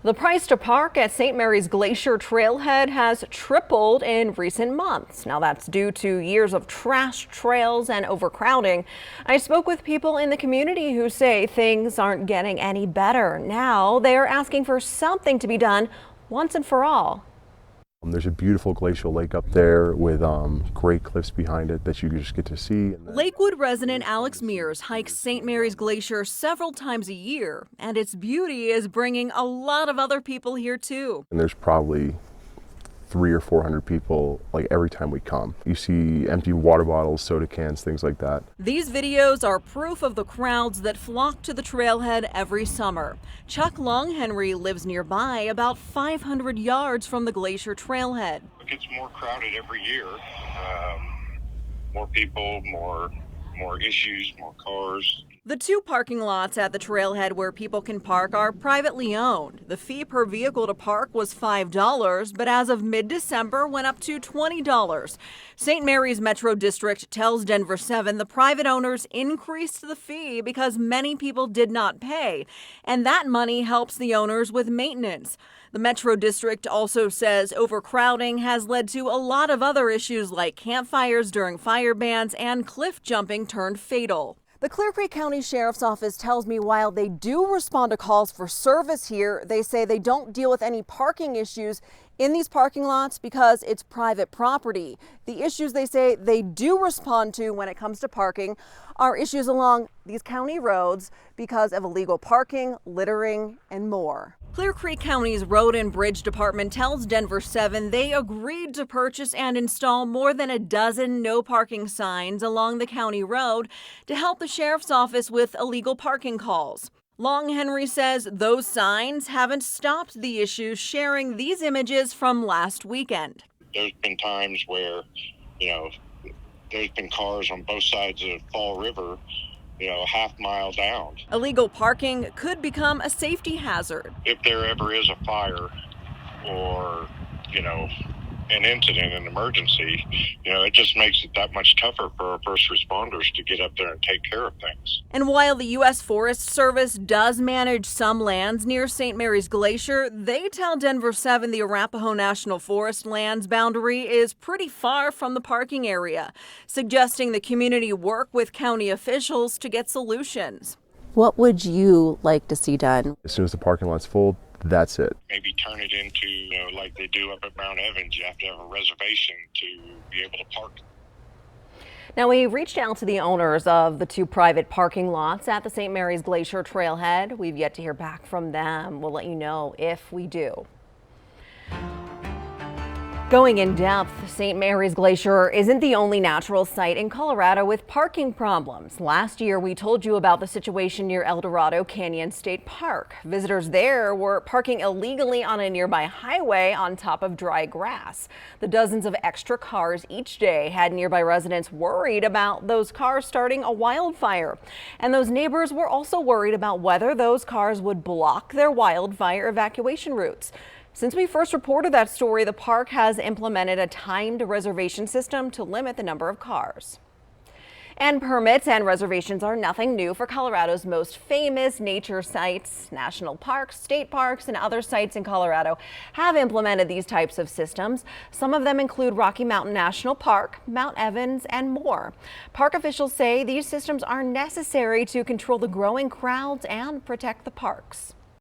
The price to park at St. Mary's Glacier trailhead has tripled in recent months. Now that's due to years of trash trails and overcrowding. I spoke with people in the community who say things aren't getting any better. Now they're asking for something to be done once and for all. There's a beautiful glacial lake up there with great cliffs behind it that you just get to see. Lakewood resident Alex Mears hikes St. Mary's Glacier several times a year, and its beauty is bringing a lot of other people here too. And there's probably 300 or 400 people like every time we come. You see empty water bottles, soda cans, things like that. These videos are proof of the crowds that flock to the trailhead every summer. Chuck Longhenry lives nearby, about 500 yards from the Glacier trailhead. It gets more crowded every year. More people, more issues, more cars. The two parking lots at the trailhead where people can park are privately owned. The fee per vehicle to park was $5, but as of mid-December went up to $20. St. Mary's Metro District tells Denver 7 the private owners increased the fee because many people did not pay, and that money helps the owners with maintenance. The Metro District also says overcrowding has led to a lot of other issues like campfires during fire bans and cliff jumping turned fatal. The Clear Creek County Sheriff's Office tells me while they do respond to calls for service here, they say they don't deal with any parking issues in these parking lots because it's private property. The issues they say they do respond to when it comes to parking are issues along these county roads because of illegal parking, littering, and more. Clear Creek County's Road and Bridge Department tells Denver 7 they agreed to purchase and install more than a dozen no parking signs along the county road to help the sheriff's office with illegal parking calls. Longhenry says those signs haven't stopped the issues, sharing these images from last weekend. There's been times where, there's been cars on both sides of Fall River, half mile down. Illegal parking could become a safety hazard. If there ever is a fire or, an incident, an emergency, it just makes it that much tougher for our first responders to get up there and take care of things. And while the U.S. Forest Service does manage some lands near St. Mary's Glacier, they tell Denver 7 the Arapahoe National Forest lands boundary is pretty far from the parking area, suggesting the community work with county officials to get solutions. What would you like to see done? As soon as the parking lot's full, that's it. Maybe turn it into, like they do up at Mount Evans. You have to have a reservation to be able to park. Now, we reached out to the owners of the two private parking lots at the St. Mary's Glacier trailhead. We've yet to hear back from them. We'll let you know if we do. Going in depth, St. Mary's Glacier isn't the only natural site in Colorado with parking problems. Last year, we told you about the situation near El Dorado Canyon State Park. Visitors there were parking illegally on a nearby highway on top of dry grass. The dozens of extra cars each day had nearby residents worried about those cars starting a wildfire. And those neighbors were also worried about whether those cars would block their wildfire evacuation routes. Since we first reported that story, the park has implemented a timed reservation system to limit the number of cars. And permits and reservations are nothing new for Colorado's most famous nature sites. National parks, state parks, and other sites in Colorado have implemented these types of systems. Some of them include Rocky Mountain National Park, Mount Evans, and more. Park officials say these systems are necessary to control the growing crowds and protect the parks.